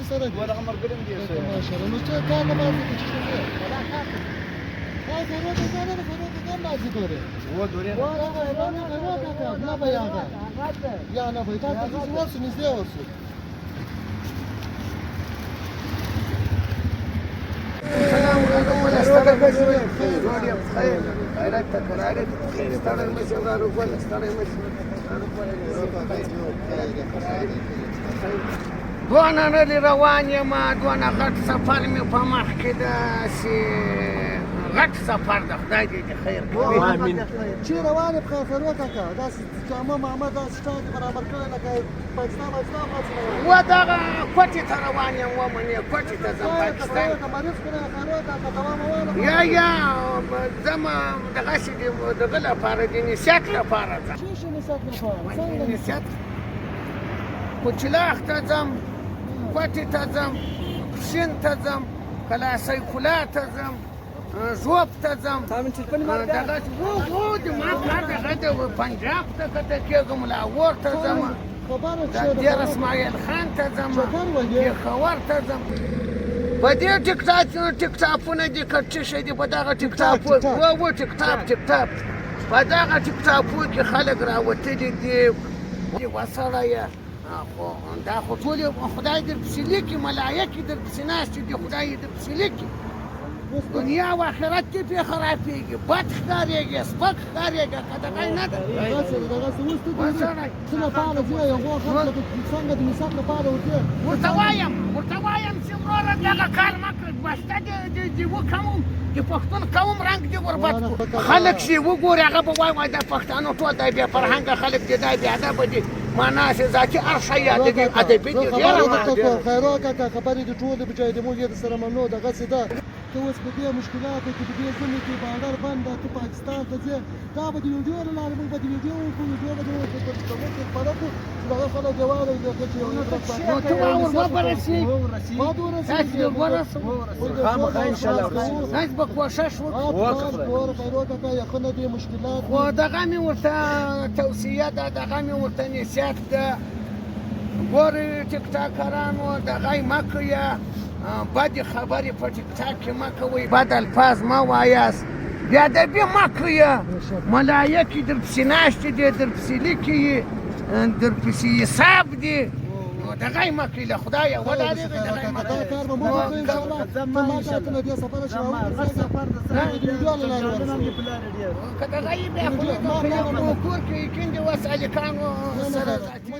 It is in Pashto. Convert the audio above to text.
سره دي ولا عمر قلم دي ماشاءالله نو څه کار نه مازی کې څه ولا کار هذا روته كان روته كان مازی دوره هو دورين روته كان نه بیا یا نه بیا تاسو څه ورسو نږدې ورسو سلام عليكم ولا استرى بخير خير خيرتك خيرتك خير استرى مش غارو ولا استرى مش دوانا نلي روان يما دوانا غټ سفر مې په مخ کې داسې غټ سفر د خدای دې خیر کړي امين چې روانه په خاطر وکړه داسې جامه محمد داسې ټاټ برابر کړل لکه پاکستان و دغه کوټې ته روان یم ومنې کوټې ته ځم پاکستان یا ځم دغسې دغه لپاره د نصیحت لپاره ځم نصیحت کوچلاخ ته ځم کوټې ته ځم سیند ته ځم کله سیف الله ته ځم ژوب ته ځم دغسې و د ما کار دغه د پنجاب ته کته کېږم لاهور ته ځم دیر اسماعیل خان ته ځم پېښور ته ځم په دې ټیکټاپونه دي که څه شی دي په دغه ټیکټاپ و ټیکټاپ په دغه ټیکټاپو کې خلک راوتلي دي وسړیه دا خو ټول خدای درپسې لیکي ملایکې درپسې ناستې دي خدای یې درپسې لیکي دنیا او آخرت کې پې خرابېږي بد ښکارېږي سپک ښکارېږي که دغه نه ده ورته وایم چې وروره دغه کار مه کړه بسته د د پښتون قوم رنګ دې وربد کړو خلک چې وګوري هغه به وایي دا پښتانه ټول دا بې فرهنګه خلک دي دا بې ادبه دي معنا چې ذاتي هر شی یادوي ادبي دي خیرو کاکا خبرې دي ټولې بچای د موږ د سره ممنوع دغسې ده ته اوس په دې مشکلاتو کې په دې ځینې کې بارډر بند ده ته پاکستان ته ځې دا به د ویډیو له لارې موږ به د ویډیو وکړو ویډیو به د خپره کړو چې دغه خلک یې واوري چې یو نو ته ورسې خامخا انشاءالله داسې به کوښښ وکړو خیرو کاکا یخنه دې مشکلات خو دغه مې ورته توصیه ده دغه مې ورته نصیحت ده ګورې ټیکټاکرانو دغه یې مه کویه بدې خبرې په ټیکټاک کې مه کوئ بد الفاظ مه وایاست بې ادبي مه کویه ملایکې درپسې ناستې دي درپسې لیکي درپسې حساب دي نو دغه یې مه کوئ له خدایه وډارېږئ دغه یې مه کوئ که دغه یې بیا خو کور کې کیندې اوس هلکانو سره ذاتي